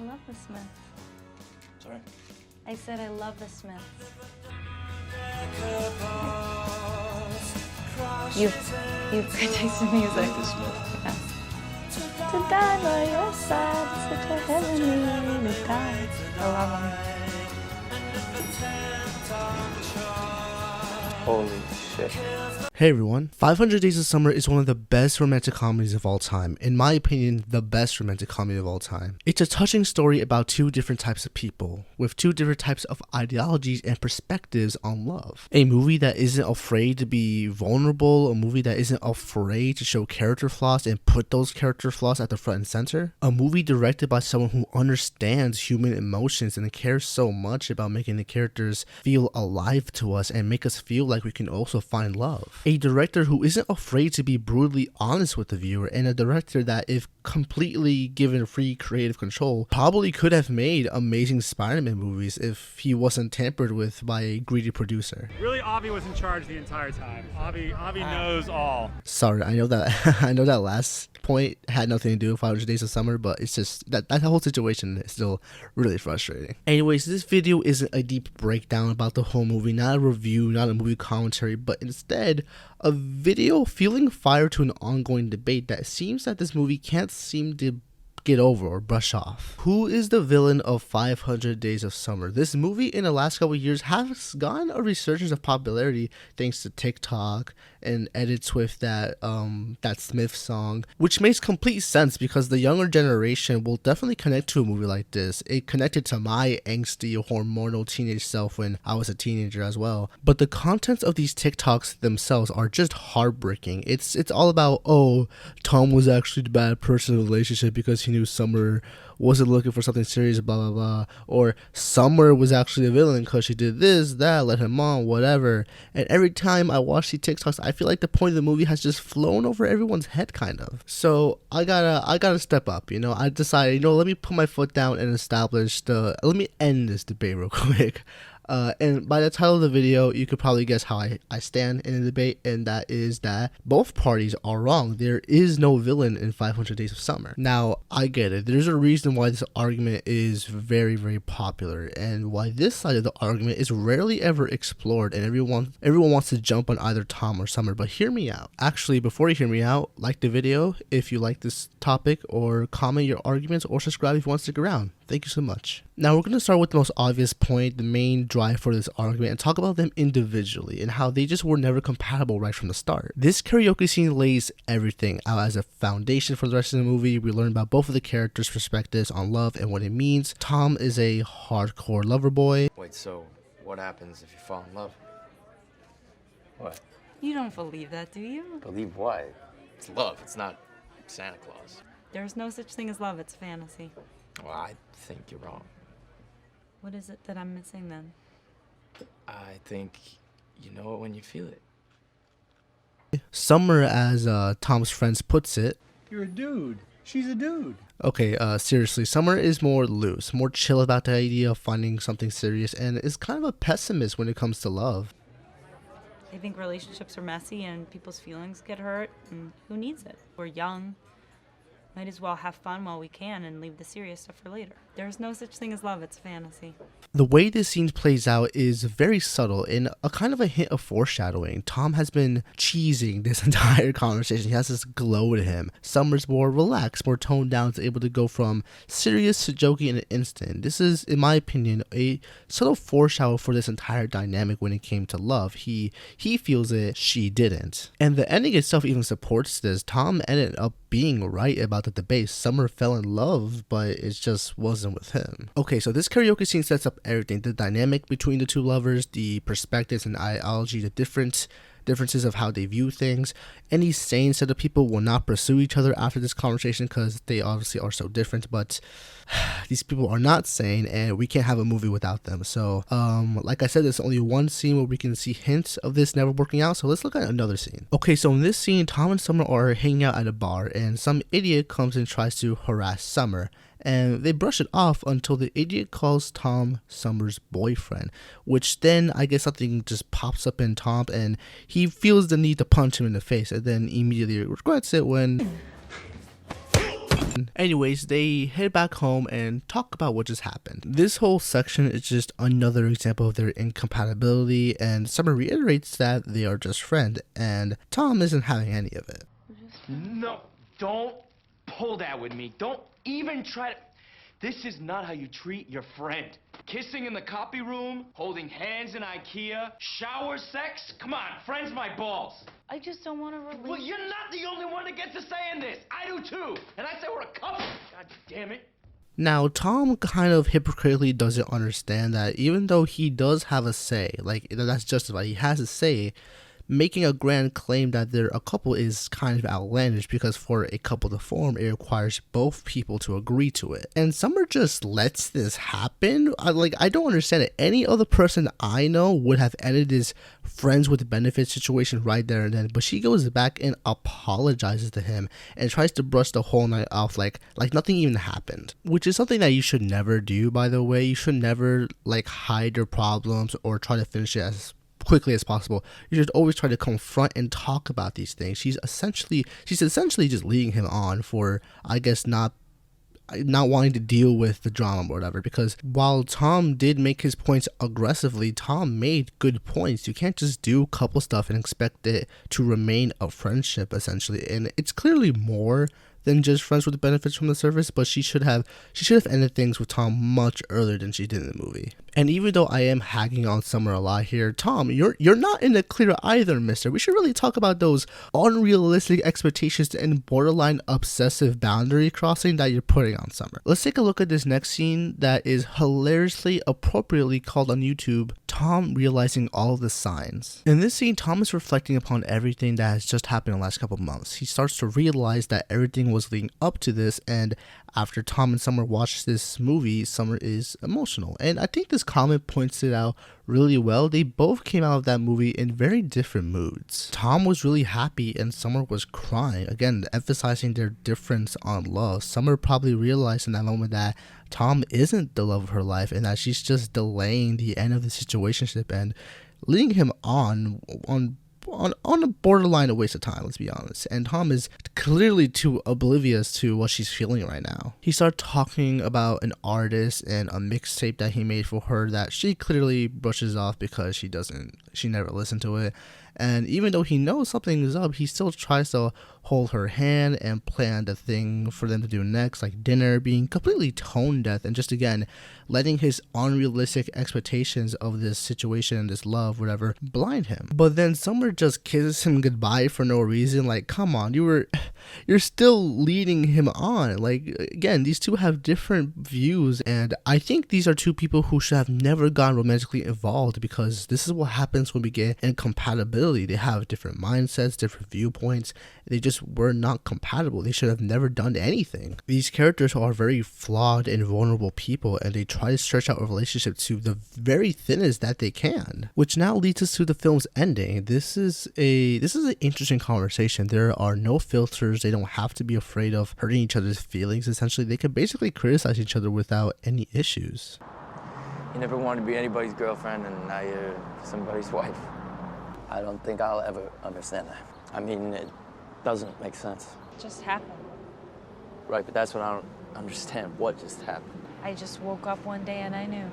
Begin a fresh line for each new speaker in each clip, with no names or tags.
love the Smiths.
Sorry?
I said I love the Smiths. You've critiqued music.
Like the Smiths.
Yes. To die by your side is such a heavenly way to die. I love them.
Holy shit.
Hey everyone, 500 Days of Summer is one of the best romantic comedies of all time. In my opinion, the best romantic comedy of all time. It's a touching story about two different types of people, with two different types of ideologies and perspectives on love. A movie that isn't afraid to be vulnerable, a movie that isn't afraid to show character flaws and put those character flaws at the front and center. A movie directed by someone who understands human emotions and cares so much about making the characters feel alive to us and make us feel like we can also find love. A director who isn't afraid to be brutally honest with the viewer, and a director that, if completely given free creative control, probably could have made amazing Spider-Man movies if he wasn't tampered with by a greedy producer.
Really, Avi was in charge the entire time. Avi knows all.
Sorry, I know that last point had nothing to do with 500 Days of Summer, but it's just that whole situation is still really frustrating. Anyways, this video isn't a deep breakdown about the whole movie, not a review, not a movie commentary, but instead a video fueling fire to an ongoing debate that seems that this movie can't seem to get over or brush off. Who is the villain of 500 Days of Summer? This movie in the last couple of years has gotten a resurgence of popularity thanks to TikTok and edits with that Smith song, which makes complete sense because the younger generation will definitely connect to a movie like this. It connected to my angsty, hormonal teenage self when I was a teenager as well. But the contents of these TikToks themselves are just heartbreaking. It's all about, oh, Tom was actually the bad person in the relationship because he knew Summer wasn't looking for something serious, blah blah blah, or Summer was actually a villain because she did this, that, let him on, whatever. And every time I watch these TikToks, I feel like the point of the movie has just flown over everyone's head, kind of. So I gotta step up, I decided, let me put my foot down and let me end this debate real quick. And by the title of the video, you could probably guess how I stand in the debate, and that is that both parties are wrong. There is no villain in 500 Days of Summer. Now, I get it. There's a reason why this argument is very, very popular, and why this side of the argument is rarely ever explored, and everyone wants to jump on either Tom or Summer, but hear me out. Actually, before you hear me out, like the video if you like this topic, or comment your arguments, or subscribe if you want to stick around. Thank you so much. Now we're going to start with the most obvious point, the main drive for this argument, and talk about them individually and how they just were never compatible right from the start. This karaoke scene lays everything out as a foundation for the rest of the movie. We learn about both of the characters' perspectives on love and what it means. Tom is a hardcore lover boy.
Wait, so what happens if you fall in love? What?
You don't believe that, do you?
Believe what? It's love, it's not Santa Claus.
There's no such thing as love, it's fantasy.
Well, I think you're wrong.
What is it that I'm missing then?
I think you know it when you feel it.
Summer, as Tom's friends puts it.
You're a dude. She's a dude.
Okay, seriously, Summer is more loose, more chill about the idea of finding something serious, and is kind of a pessimist when it comes to love.
I think relationships are messy and people's feelings get hurt, and who needs it? We're young. Might as well have fun while we can and leave the serious stuff for later. There's no such thing as love, it's fantasy.
The way this scene plays out is very subtle and a kind of a hint of foreshadowing. Tom has been cheesing this entire conversation. He has this glow to him. Summer's more relaxed, more toned down, is able to go from serious to jokey in an instant. This is, in my opinion, a subtle foreshadow for this entire dynamic when it came to love. He feels it, she didn't. And the ending itself even supports this. Tom ended up being right about the debate. Summer fell in love, but it just wasn't with him. Okay, so this karaoke scene sets up everything. The dynamic between the two lovers, the perspectives and ideology, the differences of how they view things. Any sane set of people will not pursue each other after this conversation because they obviously are so different, but these people are not sane and we can't have a movie without them. So like I said, there's only one scene where we can see hints of this never working out, so let's look at another scene. Okay, so in this scene, Tom and Summer are hanging out at a bar and some idiot comes and tries to harass Summer, and they brush it off until the idiot calls Tom Summer's boyfriend, which then I guess something just pops up in Tom and he feels the need to punch him in the face and then immediately regrets it when Anyways, they head back home and talk about what just happened. This whole section is just another example of their incompatibility, and Summer reiterates that they are just friends, and Tom isn't having any of it.
No, don't pull that with me. Don't even try to... This is not how you treat your friend. Kissing in the copy room, holding hands in IKEA, shower sex. Come on, friends my balls.
I just don't want to release.
Well, you're not the only one that gets a say in this. I do too. And I say we're a couple. God damn it.
Now, Tom kind of hypocritically doesn't understand that even though he does have a say, like, that's justified, he has a say, making a grand claim that they're a couple is kind of outlandish, because for a couple to form, it requires both people to agree to it. And Summer just lets this happen. I don't understand it. Any other person I know would have ended this friends with benefits situation right there and then, but she goes back and apologizes to him and tries to brush the whole night off like nothing even happened, which is something that you should never do, by the way. You should never hide your problems or try to finish it as quickly as possible. You should always try to confront and talk about these things. She's essentially just leading him on for, I guess, not wanting to deal with the drama or whatever, because while Tom did make his points aggressively, Tom made good points. You can't just do couple stuff and expect it to remain a friendship, essentially. And it's clearly more than just friends with benefits from the surface, but she should have ended things with Tom much earlier than she did in the movie. And even though I am hagging on Summer a lot here, Tom, you're not in the clear either, mister. We should really talk about those unrealistic expectations and borderline obsessive boundary crossing that you're putting on Summer. Let's take a look at this next scene that is hilariously appropriately called on YouTube, Tom realizing all of the signs. In this scene, Tom is reflecting upon everything that has just happened in the last couple of months. He starts to realize that everything was leading up to this, and after Tom and Summer watch this movie, Summer is emotional. And I think this comment points it out really well. They both came out of that movie in very different moods. Tom was really happy and Summer was crying, again emphasizing their difference on love. Summer probably realized in that moment that Tom isn't the love of her life and that she's just delaying the end of the situationship and leading him on a borderline a waste of time, let's be honest. And Tom is clearly too oblivious to what she's feeling right now. He started talking about an artist and a mixtape that he made for her that she clearly brushes off because she never listened to it. And even though he knows something is up, he still tries to hold her hand and plan the thing for them to do next, like dinner, being completely tone deaf and just, again, letting his unrealistic expectations of this situation, this love, whatever, blind him. But then Summer just kisses him goodbye for no reason. Like, come on, you're still leading him on. Like, again, these two have different views, and I think these are two people who should have never gotten romantically involved, because this is what happens when we get incompatibility. They have different mindsets, different viewpoints. They just were not compatible. They should have never done anything. These characters are very flawed and vulnerable people, and they try to stretch out a relationship to the very thinnest that they can, which now leads us to the film's ending. This is an interesting conversation. There are no filters. They don't have to be afraid of hurting each other's feelings. Essentially, they can basically criticize each other without any issues.
You never wanted to be anybody's girlfriend, and now you're somebody's wife. I don't think I'll ever understand that. I mean, it doesn't make sense.
It just happened.
Right, but that's what I don't understand. What just happened?
I just woke up one day and I knew.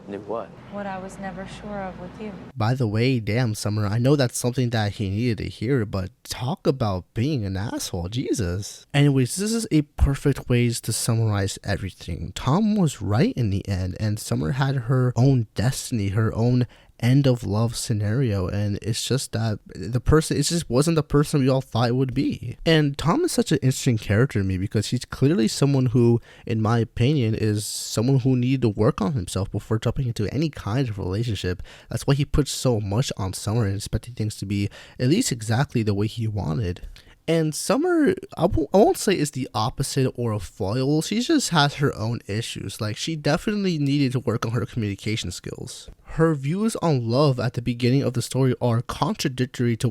Knew what?
What I was never sure of with you.
By the way, damn, Summer, I know that's something that he needed to hear, but talk about being an asshole, Jesus. Anyways, this is a perfect way to summarize everything. Tom was right in the end, and Summer had her own destiny, her own end of love scenario, and it's just that it just wasn't the person we all thought it would be. And Tom is such an interesting character to me because he's clearly someone who, in my opinion, is someone who needed to work on himself before jumping into any kind of relationship. That's why he puts so much on Summer and expecting things to be at least exactly the way he wanted. And Summer, I won't say is the opposite or a foil. She just has her own issues. Like, she definitely needed to work on her communication skills. Her views on love at the beginning of the story are contradictory to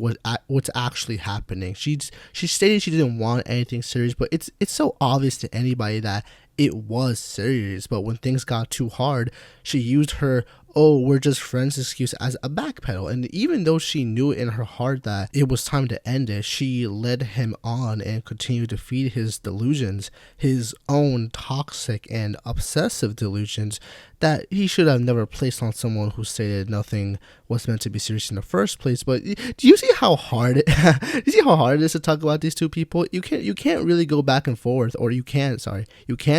what's actually happening. She stated she didn't want anything serious, but it's so obvious to anybody that it was serious. But when things got too hard, she used her "Oh, we're just friends" excuse as a backpedal. And even though she knew in her heart that it was time to end it, she led him on and continued to feed his delusions, his own toxic and obsessive delusions that he should have never placed on someone who stated nothing was meant to be serious in the first place. But do you see how hard it is to talk about these two people? You can't really go back and forth, or you can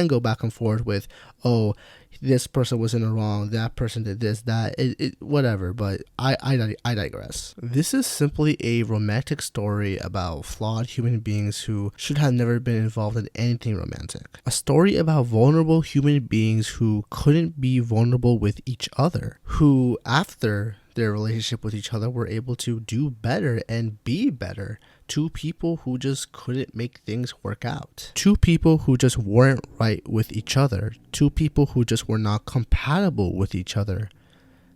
go back and forth with, oh, this person was in the wrong, that person did this, that, whatever. But I digress. This is simply a romantic story about flawed human beings who should have never been involved in anything romantic. A story about vulnerable human beings who couldn't be vulnerable with each other, who after their relationship with each other were able to do better and be better. Two people who just couldn't make things work out. Two people who just weren't right with each other. Two people who just were not compatible with each other.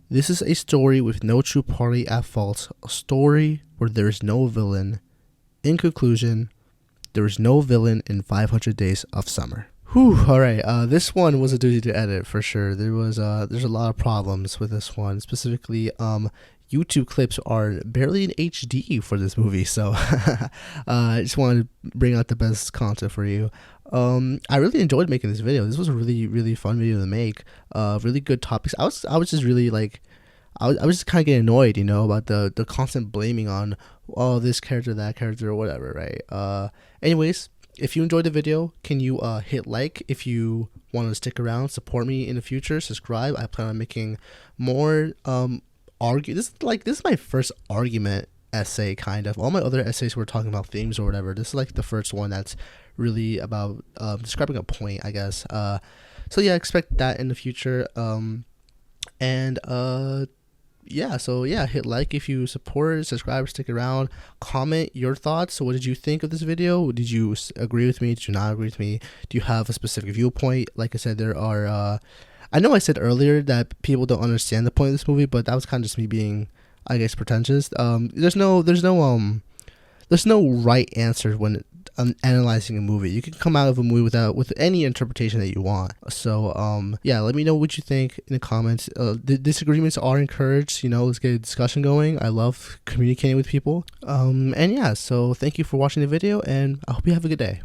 This is a story with no true party at fault. A story where there is no villain. In conclusion, there is no villain in 500 Days of Summer. Whew, alright, this one was a doozy to edit for sure. There's a lot of problems with this one. Specifically, YouTube clips are barely in HD for this movie, so I just wanted to bring out the best content for you. I really enjoyed making this video. This was a really, really fun video to make. Really good topics. I was just really like, I was just kind of getting annoyed, you know, about the constant blaming on, oh, this character, that character, or whatever, right? Anyways, if you enjoyed the video, can you hit like? If you want to stick around, support me in the future, subscribe. I plan on making more this is my first argument essay, kind of. All my other essays were talking about themes or whatever. This is like the first one that's really about describing a point, I guess. So yeah, expect that in the future. Hit like if you support, subscribe, stick around, comment your thoughts. So what did you think of this video? Did you agree with me? Did you not agree with me? Do you have a specific viewpoint? Like I said, there are I know I said earlier that people don't understand the point of this movie, but that was kind of just me being, I guess, pretentious. There's no right answer when analyzing a movie. You can come out of a movie with any interpretation that you want. So yeah, let me know what you think in the comments. The disagreements are encouraged. You know, let's get a discussion going. I love communicating with people. And yeah, so thank you for watching the video, and I hope you have a good day.